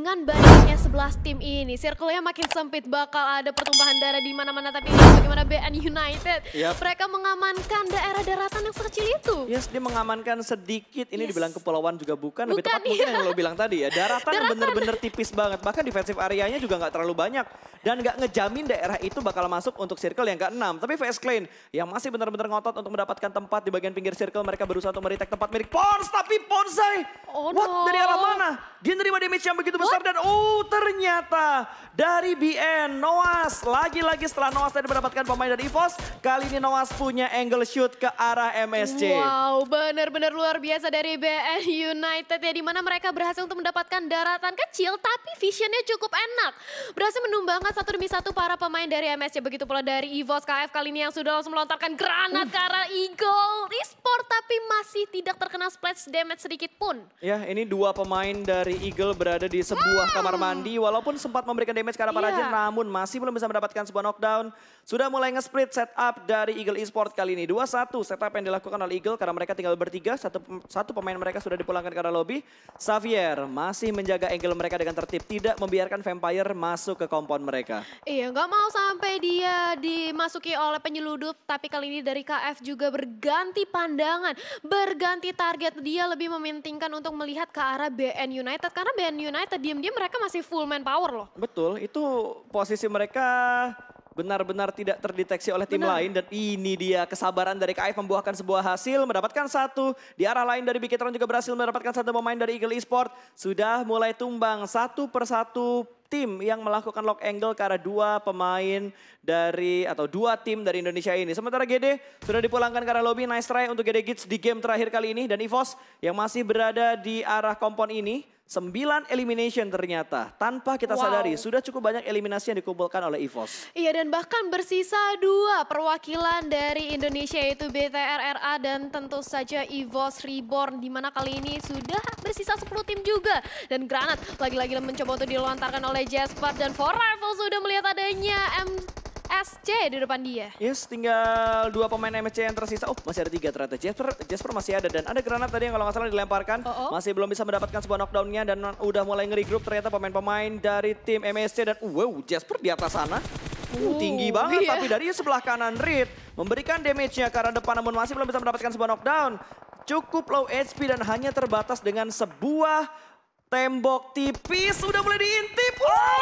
dengan banyaknya 11 tim ini, circle-nya makin sempit, bakal ada pertumpahan darah di mana-mana. Tapi lihat bagaimana BN United, mereka mengamankan daerah daratan yang sekecil itu. Yes, dia mengamankan sedikit, ini dibilang kepulauan juga bukan, lebih tepat mungkin yang lo bilang tadi ya. Daratan yang bener-bener tipis banget, bahkan defensive areanya juga nggak terlalu banyak. Dan nggak ngejamin daerah itu bakal masuk untuk circle yang ke-6. Tapi VS Clan yang masih benar-benar ngotot untuk mendapatkan tempat di bagian pinggir circle, mereka berusaha untuk meretake tempat milik Pons, tapi Ponsai, dari arah mana? Dia nerima damage yang begitu besar dan ternyata dari BN, Noaz. Lagi-lagi setelah Noaz tadi mendapatkan pemain dari EVOS, kali ini Noaz punya angle shoot ke arah MSC. Wow, benar-benar luar biasa dari BN United ya, dimana mereka berhasil untuk mendapatkan daratan kecil tapi visionnya cukup enak. Berhasil menumbangkan satu demi satu para pemain dari MSC, begitu pula dari EVOS KF kali ini yang sudah langsung melontarkan granat ke arah Eagle Esport tapi masih tidak terkena splash damage sedikit pun. Ya, ini dua pemain dari Eagle berada di sebuah kamar mandi, walaupun sempat memberikan damage ke arah Parajin, namun masih belum bisa mendapatkan sebuah knockdown. Sudah mulai nge-split setup dari Eagle Esport kali ini. 2-1 setup yang dilakukan oleh Eagle karena mereka tinggal bertiga, satu pemain mereka sudah dipulangkan ke arah lobby. Xavier masih menjaga angle mereka dengan tertib, tidak membiarkan Vampire masuk ke compound mereka. Iya, nggak mau sampai dia dimasuki oleh penyeludup, tapi kali ini dari KF juga berganti pandangan, berganti target. Dia lebih mementingkan untuk melihat ke arah BN United, karena BN United diam-diam mereka masih full manpower loh. Betul, itu posisi mereka benar-benar tidak terdeteksi oleh tim lain. Dan ini dia kesabaran dari KF membuahkan sebuah hasil, mendapatkan satu. Di arah lain dari Bigetron juga berhasil mendapatkan satu pemain dari Eagle Esport. Sudah mulai tumbang satu persatu tim yang melakukan lock angle ke arah dua pemain dari, atau dua tim dari Indonesia ini. Sementara GD sudah dipulangkan ke arah lobby. Nice try untuk GD Gits di game terakhir kali ini. Dan EVOS yang masih berada di arah kompon ini. 9 elimination ternyata, tanpa kita sadari sudah cukup banyak eliminasi yang dikumpulkan oleh EVOS. Iya, dan bahkan bersisa 2 perwakilan dari Indonesia, yaitu BTRRA dan tentu saja EVOS Reborn, di mana kali ini sudah bersisa 10 tim juga. Dan granat lagi-lagi mencoba untuk dilontarkan oleh Jasper, dan For Rifle sudah melihat adanya MSC di depan dia. Yes, tinggal 2 pemain MSC yang tersisa. Oh, masih ada 3 ternyata. Jasper masih ada, dan ada granat tadi yang kalau nggak salah dilemparkan. Masih belum bisa mendapatkan sebuah knockdown-nya dan udah mulai nge-regroup ternyata pemain-pemain dari tim MSC. Dan wow, Jasper di atas sana. Tinggi banget, tapi dari sebelah kanan Reed memberikan damage-nya ke arah depan, namun masih belum bisa mendapatkan sebuah knockdown. Cukup low HP dan hanya terbatas dengan sebuah tembok tipis. Sudah mulai diintip.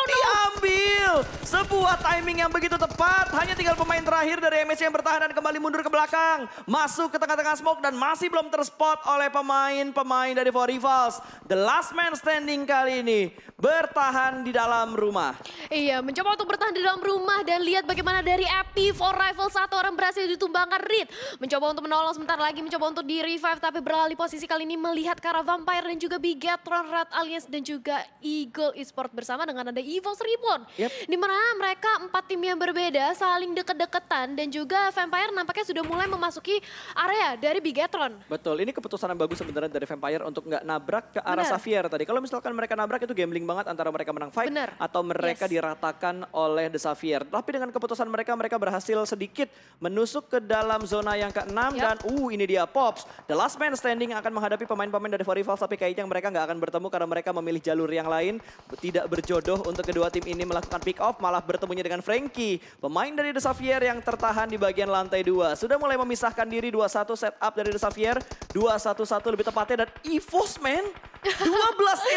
Diambil. Sebuah timing yang begitu tepat. Hanya tinggal pemain terakhir dari MSC yang bertahan dan kembali mundur ke belakang. Masuk ke tengah-tengah smoke dan masih belum terspot oleh pemain dari For Rivals. The last man standing kali ini bertahan di dalam rumah. Iya, mencoba untuk bertahan di dalam rumah, dan lihat bagaimana dari Epi, For Rifle 1 orang berhasil ditumbangkan. Reed mencoba untuk menolong sebentar lagi, mencoba untuk di-revive, tapi beralih posisi kali ini melihat ke arah Vampire dan juga Bigetron, Red Alliance dan juga Eagle Esport bersama dengan ada EVOS Reborn. Di mana mereka 4 tim yang berbeda saling deket-deketan, dan juga Vampire nampaknya sudah mulai memasuki area dari Bigetron. Betul, ini keputusan yang bagus sebenarnya dari Vampire untuk nggak nabrak ke arah Xavier tadi. Kalau misalkan mereka nabrak itu gambling banget antara mereka menang fight atau mereka diratakan oleh The Xavier. Tapi dengan keputusan mereka berhasil sedikit menusuk ke dalam zona yang ke-6 dan ini dia Pops. The last man standing akan menghadapi pemain-pemain dari For Rivals, tapi kayaknya mereka nggak akan bertemu karena mereka memilih jalur yang lain. Tidak berjodoh untuk kedua tim ini melakukan pick off, malah bertemunya dengan Frankie. Pemain dari The Xavier yang tertahan di bagian lantai 2. Sudah mulai memisahkan diri, 2-1 setup dari The Xavier. 2-1-1 lebih tepatnya, dan EVOS man 12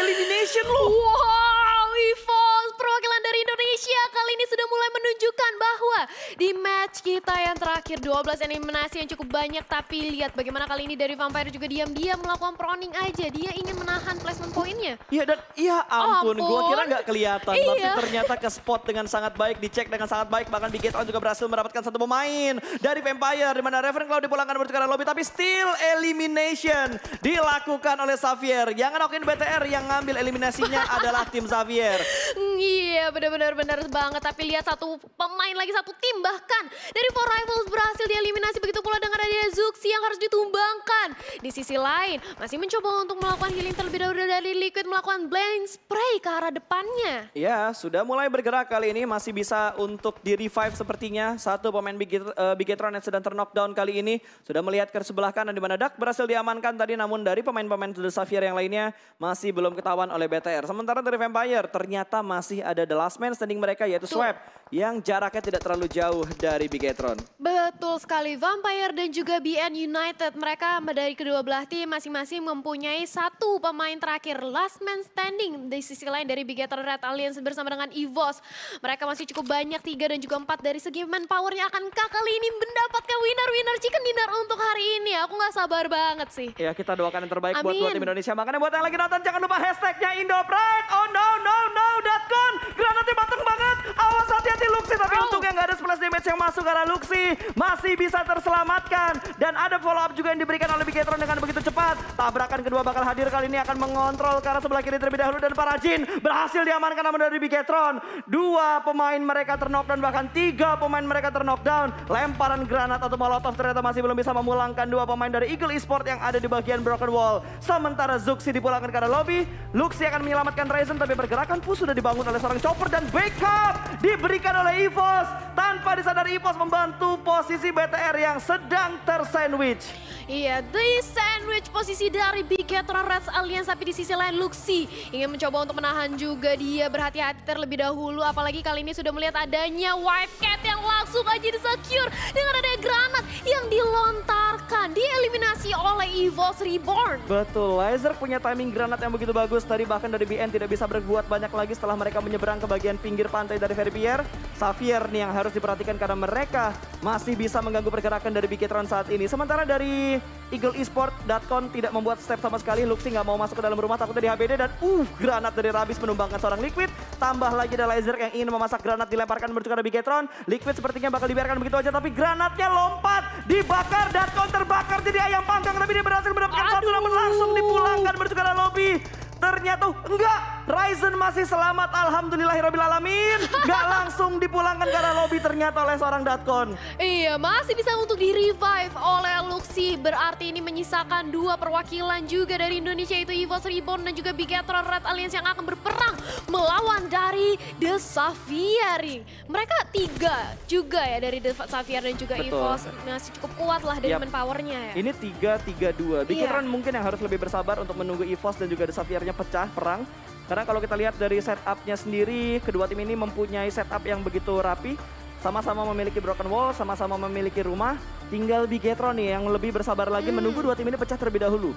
elimination loh. Wow, EVOS perwakilan dari Indonesia kali ini sudah mulai menunjukkan bahwa di match kita yang terakhir 12 eliminasi yang cukup banyak, tapi lihat bagaimana kali ini dari Vampire juga diam-diam melakukan proning aja. Dia ingin menahan placement poinnya. Iya, dan ampun, gua kira nggak kelihatan, tapi ternyata ke spot dengan sangat baik, dicek dengan sangat baik. Bahkan Bigetron juga berhasil mendapatkan satu pemain dari Vampire, di mana Reverend Cloud dipulangkan menuju ke arah lobby, tapi still elimination dilakukan oleh Xavier. Yang ngenokin BTR, yang ngambil eliminasinya adalah tim Xavier. Iya, benar-benar banget. Tapi lihat satu pemain lagi, satu tim bahkan dari For Rivals berhasil dieliminasi. Begitu pula dengan ada Zuxi yang harus ditumbangkan. Di sisi lain masih mencoba untuk melakukan healing terlebih dahulu dari Liquid, melakukan blind spray mulai ke arah depannya. Ya, sudah mulai bergerak kali ini, masih bisa untuk di revive sepertinya. Satu pemain Bigetron yang sedang terknockdown kali ini. Sudah melihat ke sebelah kanan di mana Dak berhasil diamankan tadi, namun dari pemain-pemain The Xavier yang lainnya masih belum ketahuan oleh BTR. Sementara dari Vampire ternyata masih ada the last man standing mereka, yaitu Swap, yang jaraknya tidak terlalu jauh dari Bigetron. Betul sekali, Vampire dan juga BN United. Mereka dari kedua belah tim masing-masing mempunyai satu pemain terakhir, last man standing. Di sisi lain dari Bigetron Red Alliance bersama dengan EVOS. Mereka masih cukup banyak, 3 dan juga 4 dari segi manpowernya. Akankah kali ini mendapatkan winner chicken dinner untuk hari ini? Aku gak sabar banget sih. Ya, kita doakan yang terbaik buat Amin. tim Indonesia. Makanya buat yang lagi nonton jangan lupa hashtagnya Indopride. Oh no, Datcon. Granatnya mateng banget. Awas hati-hati Luxi. Tapi untungnya nggak ada splash damage yang masuk karena Luxi masih bisa terselamatkan. Dan ada follow up juga yang diberikan oleh Bigetron dengan begitu cepat. Tabrakan kedua bakal hadir kali ini, akan mengontrol ke arah sebelah kiri terlebih dahulu. Dan para Jin berhasil diamankan namun dari Bigetron. 2 pemain mereka terknockdown, bahkan 3 pemain mereka terknockdown. Lemparan granat atau molotov ternyata masih belum bisa memulangkan 2 pemain dari Eagle Esport yang ada di bagian Broken Wall. Sementara Zuxi dipulangkan ke arah lobby. Luxi akan menyelamatkan Ryzen, tapi pergerakan push sudah dibangun oleh seorang chopper dan backup diberikan oleh EVOS. Tanpa disadari EVOS membantu posisi BTR yang sedang tersandwich. Iya, di sandwich posisi dari Bigetron Red Alliance, tapi di sisi lain Luxi ingin mencoba untuk menahan juga. Dia berhati-hati terlebih dahulu, apalagi kali ini sudah melihat adanya Wildcat yang langsung aja di-secure dengan adanya granat yang dilontarkan, dieliminasi oleh EVOS Reborn. Betul, Laser punya timing granat yang begitu bagus. Tadi bahkan dari BN tidak bisa berbuat banyak lagi setelah mereka menyeberang ke bagian pinggir pantai dari Verbier. Xavier nih yang harus diperhatikan karena mereka masih bisa mengganggu pergerakan dari Bigetron saat ini. Sementara dari Eagle Esport, Datcon tidak membuat step sama sekali. Luxi nggak mau masuk ke dalam rumah takutnya di HBD dan granat dari Rabis menumbangkan seorang Liquid. Tambah lagi ada Laser yang ingin memasak granat dilemparkan menuju ke Bigetron. Liquid sepertinya bakal dibiarkan begitu aja, tapi granatnya lompat, dibakar, Datcon terbakar jadi ayam panggang, tapi dia berhasil mendapatkan satu namun langsung dipulangkan menuju ke lobby. Ternyata enggak, Ryzen masih selamat, alhamdulillahirrahmanirrahim. Enggak langsung dipulangkan ke arah lobby ternyata oleh seorang Datcon. Iya, masih bisa untuk di-revive oleh Luxi. Berarti ini menyisakan 2 perwakilan juga dari Indonesia, yaitu EVOS Reborn dan juga Bigetron Red Alliance yang akan berperang melawan dari The Xavier. Mereka 3 juga ya dari The Xavier dan juga Betul. EVOS. Masih cukup kuat lah dari manpowernya ya. Ini 3-3-2. Bigetron mungkin yang harus lebih bersabar untuk menunggu EVOS dan juga The Xavier-nya pecah perang. Karena kalau kita lihat dari setup-nya sendiri, kedua tim ini mempunyai setup yang begitu rapi. Sama-sama memiliki broken wall, sama-sama memiliki rumah. Tinggal Bigetron nih yang lebih bersabar lagi menunggu 2 tim ini pecah terlebih dahulu.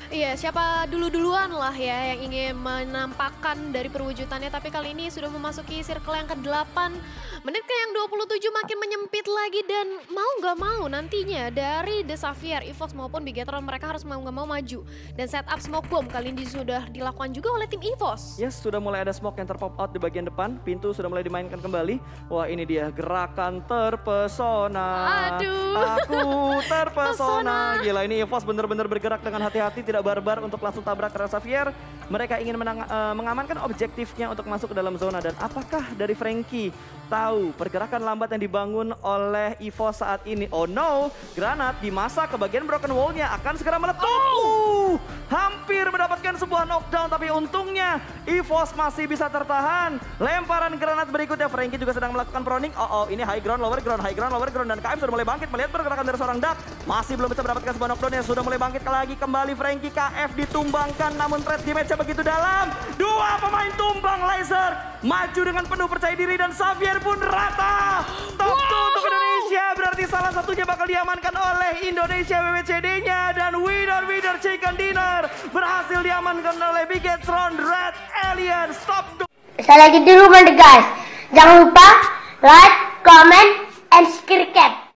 Iya, siapa duluan lah ya yang ingin menampakkan dari perwujudannya. Tapi kali ini sudah memasuki circle yang ke-8. Menit ke yang 27 makin menyempit lagi. Dan mau gak mau nantinya dari The Xavier, EVOS maupun Bigetron mereka harus mau gak mau maju. Dan setup smoke bomb kali ini sudah dilakukan juga oleh tim EVOS. Yes, sudah mulai ada smoke yang terpop out di bagian depan. Pintu sudah mulai dimainkan kembali. Wah, ini dia gerakan terpesona. Aduh. Aku terpesona. Gila, ini EVOS benar-benar bergerak dengan hati-hati, tidak barbar untuk langsung tabrak ke Xavier. Mereka ingin mengamankan objektifnya untuk masuk ke dalam zona. Dan apakah dari Frankie tahu pergerakan lambat yang dibangun oleh EVOS saat ini? Oh no, granat dimasak ke bagian broken wall-nya akan segera meletup. Hampir mendapatkan sebuah knockdown, tapi untungnya EVOS masih bisa tertahan. Lemparan granat berikutnya, Frankie juga sedang melakukan proning. Ini high ground, lower ground, high ground, lower ground. Dan KM sudah mulai bangkit melihat pergerakan dari seorang Dak. Masih belum bisa mendapatkan sebuah knockdown yang sudah mulai bangkit lagi kembali Frankie. KF ditumbangkan namun trade damage-nya begitu dalam. 2 pemain tumbang, Laser maju dengan penuh percaya diri dan Xavier pun rata. Top 2 untuk Indonesia, berarti salah satunya bakal diamankan oleh Indonesia WWCD-nya. Dan winner chicken dinner berhasil diamankan oleh Bigetron Red Alliance. Top 2. Saya lagi di rumah deh guys. Jangan lupa like, comment, and subscribe.